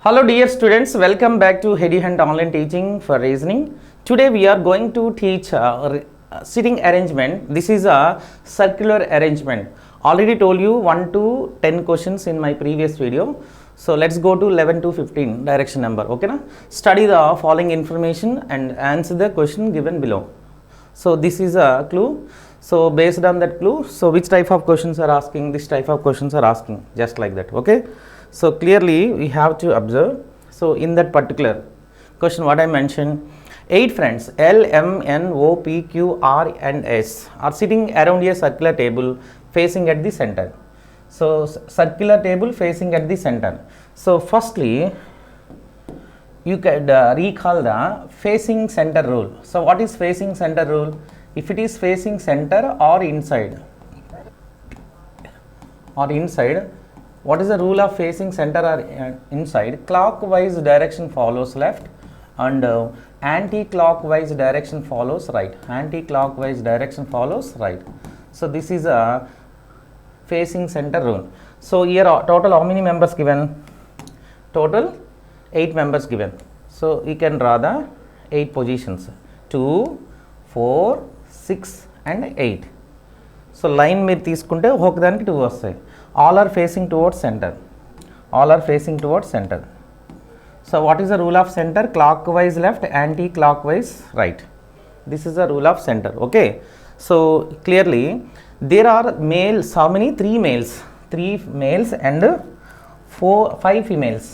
Hello dear students, welcome back to Heady Hunt Online Teaching for Reasoning. Today we are going to teach sitting arrangement. This is a circular arrangement. Already told you 1 to 10 questions in my previous video. So let's go to 11 to 15 direction number. Okay na? Study the following information and answer the question given below. So this is a clue. So based on that clue, so which type of questions are asking, this type of questions are asking, just like that. Okay. So clearly we have to observe. So in that particular question what I mentioned, 8 friends L, M, N, O, P, Q, R and S are sitting around a circular table facing at the center. So circular table facing at the center. So firstly you could recall the facing center rule. So what is facing center rule? If it is facing center or inside, what is the rule of facing center or inside? Clockwise direction follows left and anti-clockwise direction follows right. Anti-clockwise direction follows right. So this is a facing center rule. So here total how many members given? Total 8 members given. So you can draw the 8 positions, 2, 4, 6 and 8. So line మీరు తీసుకుంటే ఒక దానికి 2 వస్తాయి. All are facing towards center. All are facing towards center. So what is the rule of center? Clockwise left, anti-clockwise right. This is the rule of center. Okay. So clearly there are males. How many? 3 males. 3 males and 5 females.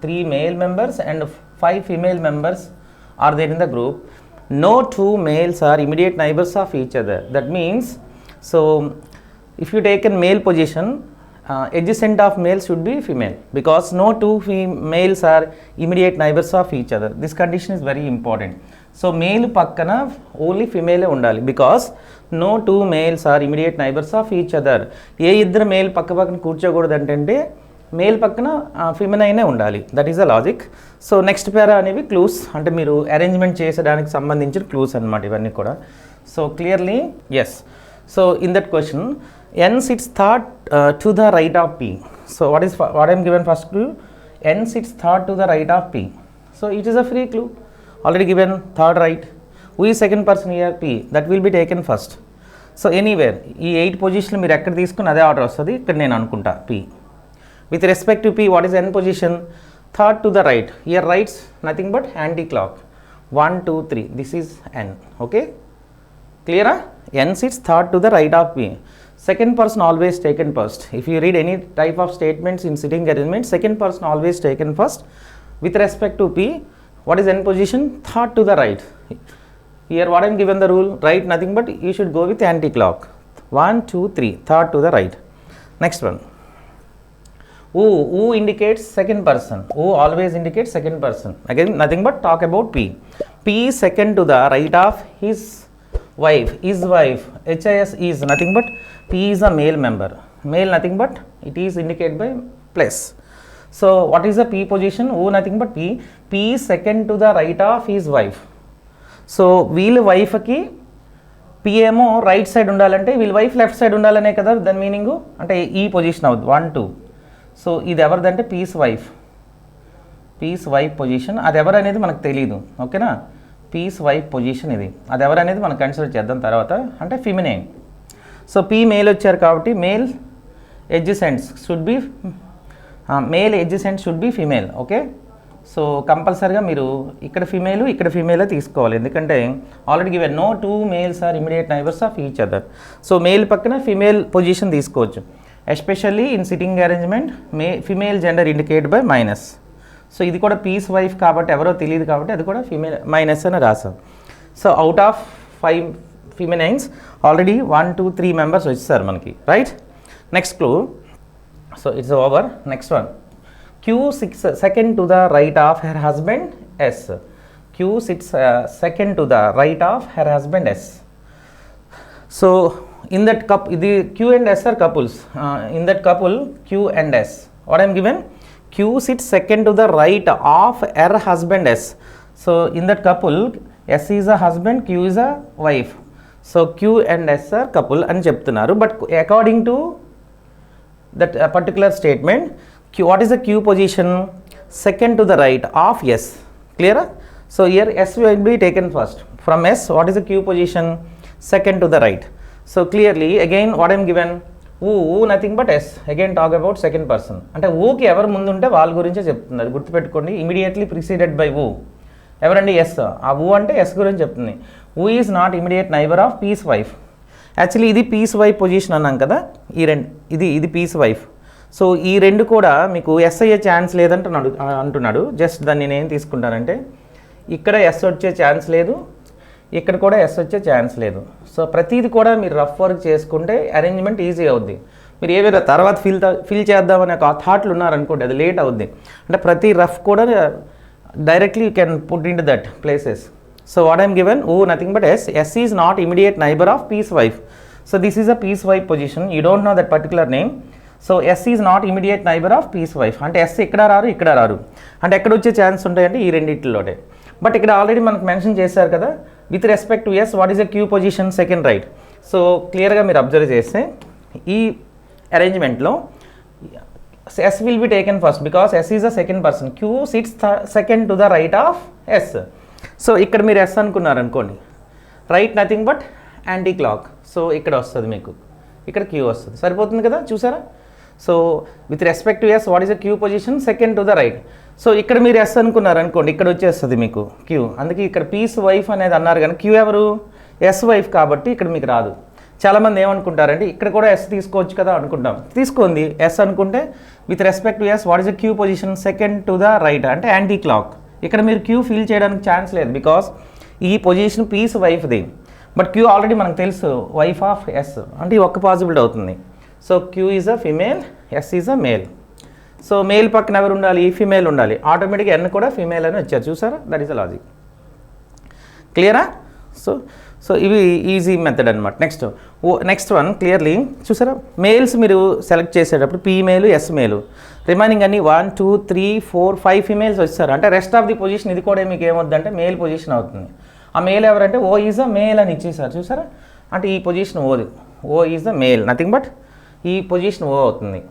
3 male members and 5 female members are there in the group. No 2 males are immediate neighbors of each other. That means, so if you take a male position, adjacent of male should be female, because no 2 males are immediate neighbors of each other. This condition is very important. So male pakkana only female undali, because no 2 males are immediate neighbors of each other. ఏ ఇద్దరు male పక్క పక్కన కూర్చోకూడదు అంటే male పక్కన ఫిమెనైనే ఉండాలి. That is the logic. So next para అనేవి clues, అంటే మీరు అరేంజ్మెంట్ చేసేదానికి సంబంధించిన క్లూస్ అనమాట ఇవన్నీ కూడా. So clearly S. So in that question n sits third to the right of p. So what I am given first clue? n sits third to the right of p. So it is a free clue, already given third right. Who is second person here? P. That will be taken first. So anywhere ఈ 8 position మీరు ఎక్కడ తీసుకుని అదే order వస్తుంది. ఇక్కడ నేను అనుకుంటా p. With respect to p, what is n position? Third to the right. Here rights nothing but anti-clock. 1, 2, 3. This is n. Okay. Clear? N sits third to the right of p. Second person always taken first. If you read any type of statements in sitting arrangement, second person always taken first. With respect to p, what is n position? Third to the right. Here what I am given the rule? Right nothing but you should go with anti-clock. 1, 2, 3. Third to the right. Next one. Who indicates second person. Who always indicates second person. Again nothing but talk about p. P second to the right of his wife. His wife. HIS is nothing but p is a male member. Male nothing but it is indicated by plus. So what is the p position? Who nothing but p. P second to the right of his wife. So వీళ్ళ wife కి p ఏమో right side ఉండాలంటే వీళ్ళ wife left side ఉండాలనే కదా దాని meaning. అంటే ఈ పొజిషన్ అవుతుంది 1, 2. సో ఇది ఎవరిదంటే పీస్ వైఫ్ పొజిషన్. అది ఎవరు అనేది మనకు తెలియదు. ఓకేనా. పీస్ వైఫ్ పొజిషన్ ఇది. అది ఎవరు అనేది మనం కన్సిడర్ చేద్దాం తర్వాత. అంటే ఫిమినైన్. సో పీ మేల్ వచ్చారు కాబట్టి male adjacents should be female. Okay. So కంపల్సరీగా మీరు ఇక్కడ ఫిమేలే తీసుకోవాలి, ఎందుకంటే already given no 2 males are immediate neighbours of each other. So male పక్కన ఫిమేల్ పొజిషన్ తీసుకోవచ్చు. Especially in sitting arrangement female gender indicate by minus. So ఇది కూడా పీస్ వైఫ్ కాబట్టి ఎవరో తెలియదు కాబట్టి అది కూడా ఫిమేల్ మైనస్ అని రాసాం. So out of 5 feminines already 1, 2, 3 members వచ్చేసారు మనకి. Right. Next clue. So it's over. Next one. Q sits second to the right of her husband S. Q sits second to the right of her husband S. So in that the Q and S are couples. In that couple Q and S, what I am given? Q sits second to the right of her husband S. So in that couple S is a husband, Q is a wife. So Q and S are couple అని చెప్తున్నారు. But according to that particular statement, Q, what is the Q position? second to the right of S. Clear? So here S will be taken first. From S, what is the Q position? Second to the right. So clearly again what I am given, who nothing but S. Again talk about second person. అంటే whoకి ఎవరు ముందు ఉంటే వాళ్ళ గురించే చెప్తుంది, అది గుర్తుపెట్టుకోండి. Immediately preceded by who. ఎవరండి? ఎస్. ఆ who అంటే ఎస్ గురించి చెప్తుంది. who is not immediate neighbour of P's wife. Actually ఇది పీస్ వైఫ్ పొజిషన్ అన్నాం కదా, ఈ రెండు ఇది పీస్ వైఫ్. సో ఈ రెండు కూడా మీకు ఎస్ అయ్యే ఛాన్స్ లేదంటున్నాడు అంటున్నాడు. జస్ట్ దాన్ని నేను ఏం తీసుకుంటానంటే, ఇక్కడ ఎస్ వచ్చే ఛాన్స్ లేదు, ఇక్కడ కూడా ఎస్ వచ్చే ఛాన్స్ లేదు. సో ప్రతిది కూడా మీరు రఫ్ వర్క్ చేసుకుంటే అరేంజ్మెంట్ ఈజీ అవుద్ది. మీరు ఏవైనా తర్వాత ఫిల్ చేద్దామనే ఒక థాట్లు ఉన్నారనుకోండి, అది లేట్ అవుద్ది. అంటే ప్రతి రఫ్ కూడా directly you can put into that places. So what I'm given, O nothing but S. S is not immediate neighbour of P's wife. So this is a P's wife position. You don't know that particular name. So S is not immediate neighbour of P's wife. అంటే S ఇక్కడ రారు, ఇక్కడ రారు. అంటే ఎక్కడ వచ్చే chance ఉంటాయంటే ఈ రెండింటిలోనే. బట్ ఇక్కడ ఆల్రెడీ మనకు మెన్షన్ చేశారు కదా, with respect to S what is the Q position? Second right. So క్లియర్గా మీరు అబ్జర్వ్ చేస్తే ఈ అరేంజ్మెంట్లో S will be taken first because S is the second person. Q sits second to the right of S. So ఇక్కడ మీరు S అనుకున్నారు అనుకోండి, right nothing but anti clock. So ఇక్కడ వస్తుంది మీకు, ఇక్కడ క్యూ వస్తుంది. సరిపోతుంది కదా, చూసారా? So with respect to S what is the Q position? Second to the right. So ఇక్కడ మీరు ఎస్ అనుకున్నారు అనుకోండి, ఇక్కడ వచ్చేస్తుంది మీకు క్యూ. అందుకే ఇక్కడ పీస్ వైఫ్ అనేది అన్నారు, కానీ క్యూ ఎవరు? ఎస్ వైఫ్ కాబట్టి ఇక్కడ మీకు రాదు. చాలామంది ఏమనుకుంటారంటే ఇక్కడ కూడా ఎస్ తీసుకోవచ్చు కదా అనుకుంటాం. తీసుకోండి ఎస్ అనుకుంటే, with respect to S what is the Q position? Second to the right అంటే యాంటీ క్లాక్. ఇక్కడ మీరు క్యూ ఫిల్ చేయడానికి ఛాన్స్ లేదు బికాస్ ఈ పొజిషన్ పీస్ వైఫ్ది. బట్ క్యూ ఆల్రెడీ మనకు తెలుసు వైఫ్ ఆఫ్ ఎస్, అంటే ఈ ఒక్క పాసిబిలిటీ అవుతుంది. So Q is a female, S is a male. So male పక్కన ఎవరు ఉండాలి? ఫిమేల్ ఉండాలి. ఆటోమేటిక్గా ఎన్ కూడా ఫిమేల్ అని వచ్చారు, చూసారా? That is the logic. క్లియరా? సో ఇవి ఈజీ మెథడ్ అనమాట. నెక్స్ట్ వన్ క్లియర్లీ చూసారా, మేల్స్ మీరు సెలెక్ట్ చేసేటప్పుడు P male, S male, remaining అన్ని 1 2 3 4 5 ఫిమేల్స్ వచ్చారు. అంటే రెస్ట్ ఆఫ్ ది పొజిషన్ ఇది కూడా మీకు ఏమవుతుందంటే మేల్ పొజిషన్ అవుతుంది. ఆ మేల్ ఎవరంటే ఓ ఈజ్ అ మేల్ అని ఇచ్చేసారు, చూసారా? అంటే ఈ పొజిషన్ ఓది, O is a male nothing but ఈ పొజిషన్ ఓ అవుతుంది.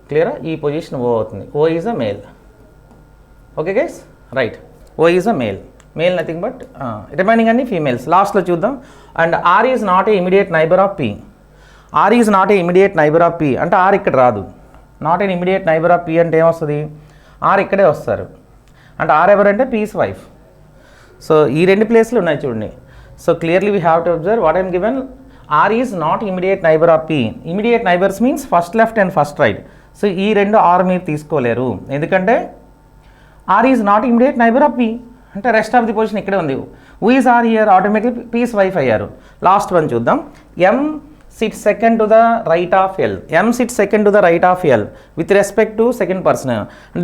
క్లియరా? ఈ పొజిషన్ ఓ అవుతుంది. O is a male. Okay guys, right. O is a male, male nothing but remaining అన్ని ఫీమేల్స్. లాస్ట్లో చూద్దాం. And R is not a immediate neighbour of P. R is not a immediate neighbour of P అంటే R ఇక్కడ రాదు. Not an immediate neighbour of P అంటే ఏమొస్తుంది? Are ఇక్కడే వస్తారు. అంటే ఆర్ ఎవరంటే పీస్ వైఫ్. సో ఈ రెండు ప్లేస్లు ఉన్నాయి చూడండి. So clearly we have to observe what I'm given. R is not immediate neighbour of P. Immediate neighbours means first left and first right. So ఈ రెండు ఆర్ మీరు తీసుకోలేరు, ఎందుకంటే R is not immediate neighbour of P అంటే rest of the position ఇక్కడే ఉంది. Who is R here? Automatic P's wife అయ్యారు. Last one చూద్దాం. M sit second to the right of L. M sit second to the right of L with respect to second person.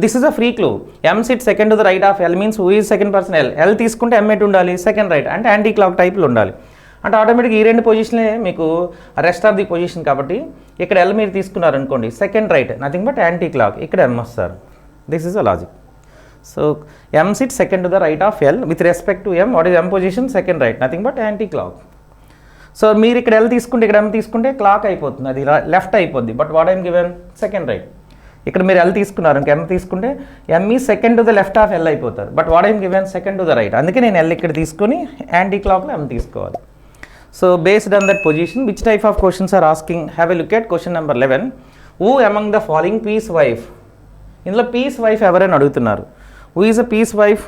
This is a free clue. M sit second to the right of L means who is second person L. L తీసుకుంటే ఎం at ఉండాలి? Second right అంటే anti clock టైప్లో ఉండాలి. అంటే automatic ఈ రెండు పొజిషన్లే మీకు rest of the position కాబట్టి ఇక్కడ ఎల్ మీరు తీసుకున్నారు అనుకోండి, second right nothing but anti clock, ఇక్కడ ఎం వస్తారు. This is a logic. So M sit second to the right of L with respect to M what is M position? Second right nothing but anti clock. So మీరు ఇక్కడ L తీసుకుంటే ఇక్కడ ఎం తీసుకుంటే clock అయిపోతుంది, అది left అయిపోద్ది. But what I'm given? Second right. ఇక్కడ మీరు ఎల్ తీసుకున్నారు ఇంక ఎం తీసుకుంటే ఎం ఈ second to the left of L అయిపోతారు. But what I'm given? Second to the right. అందుకే నేను ఎల్ ఇక్కడ తీసుకొని యాంటీ క్లాక్లో ఎం తీసుకోవాలి. So based on that position which type of questions are asking? Have a look at question number 11. Who among the following P's wife? ఇందులో P's wife ఎవరైనా అడుగుతున్నారు. Who is a P's wife?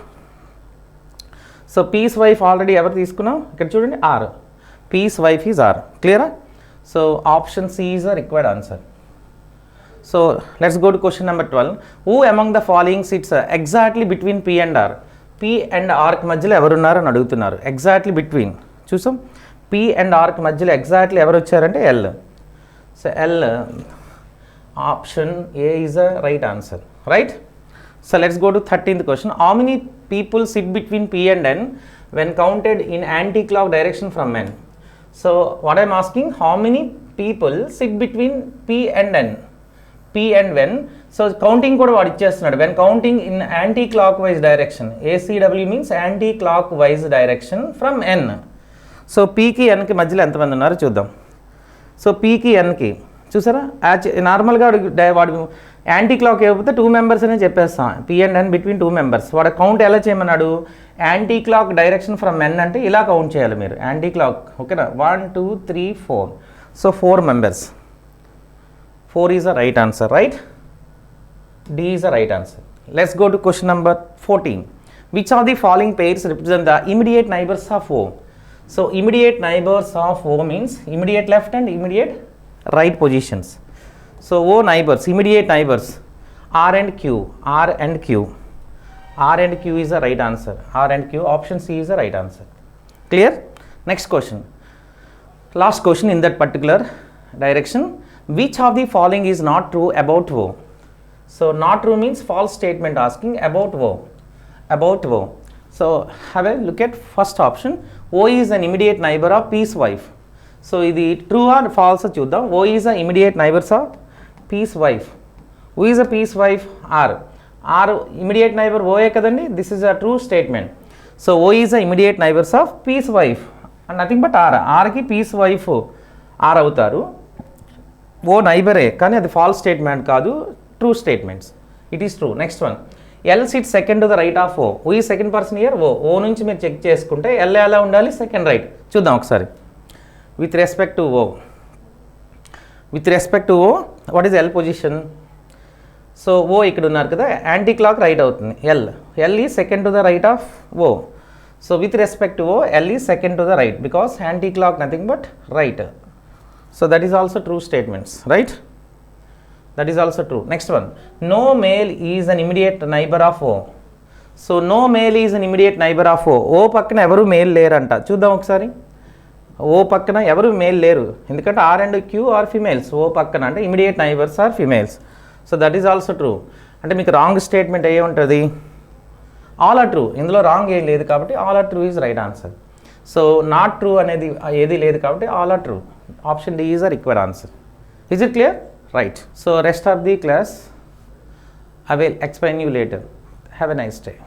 So P's wife already ఎవరు తీసుకున్నాం? ఇక్కడ చూడండి, R. P's wife is R. క్లియరా? So option C is a required answer. So let's go to question number 12. Who among the following sits exactly between P and R? P and ఆర్కి మధ్యలో ఎవరున్నారు అని అడుగుతున్నారు. ఎగ్జాక్ట్లీ బిట్వీన్ చూసాం. P and ఆర్కి మధ్యలో exactly ఎవరు వచ్చారంటే L. So L option A is a right answer, right? So let's go to 13th question. How many people sit between P and N when counted in anti-clock direction from N? So what I'm asking, how many people sit between P and N? P and N. So counting కూడా వాడు ఇచ్చేస్తున్నాడు. When counting in anti-clockwise direction. ACW means anti-clockwise direction from N. So P కి N కి మధ్యలో ఎంతమంది ఉన్నారో చూద్దాం. So P కి N కి చూసారా నార్మల్గా వాడు యాంటీ క్లాక్ ఇవ్వకపోతే 2 మెంబర్స్ అనే చెప్పేస్తాం, P and N between 2 members. వాడు కౌంట్ ఎలా చేయమన్నాడు, anti clock direction from N అంటే ఇలా కౌంట్ చేయాలి మీరు, యాంటీ క్లాక్. ఓకేనా, 1 2 3 4. So 4 members. 4 is the right answer, right? D is the right answer. Let's go to question number 14. Which of the following pairs represent the immediate neighbors of O? So immediate neighbors of O means immediate left and immediate right positions. So O neighbors, immediate neighbors, R and Q, R and Q. R and Q is the right answer. R and Q, option C is the right answer. Clear? Next question. Last question in that particular direction. Which of the following is not true about O? So not true means false statement asking about O. About O. So have a look at first option. O is an immediate neighbor of P's wife. So ఇది true or false చూద్దాం. O is an immediate neighbors of P's wife. Who is a P's wife? R. R immediate neighbor O కదండి. This is a true statement. So O is a immediate neighbors of P's wife and nothing but R. R కి P's wife R అవుతారు. O నైబరే కానీ అది false statement కాదు, true statements. It is true. Next one. L sits second to the right of O. Who is second person here? O. O నుంచి మీరు check చేసుకుంటే L ఎలా ఉండాలి? Second right. చూద్దాం ఒకసారి. With respect to O. With respect to O, what is L position? So O ఇక్కడ ఉన్నారు కదా, యాంటీ క్లాక్ రైట్ అవుతుంది. L is second to the right of O. So with respect to O, L is second to the right because anti clock nothing but right. So that is also true statements, right? That is also true. Next one. No male is an immediate neighbor of O. So no male is an immediate neighbor of O. O పక్కన ఎవరు male లేరంట. చూద్దాం ఒకసారి. O పక్కన ఎవరు male లేరు ఎందుకంటే R and Q are females. O పక్కన అంటే immediate neighbours are females. So that is also true. అంటే మీకు రాంగ్ స్టేట్మెంట్ ఏ ఉంటుంది? All are true. ఇందులో రాంగ్ ఏం లేదు కాబట్టి all are true is right answer. So not true అనేది ఏది లేదు కాబట్టి all are true. Option D is a required answer. Is it clear? Right. So rest of the class I will explain you later. Have a nice day.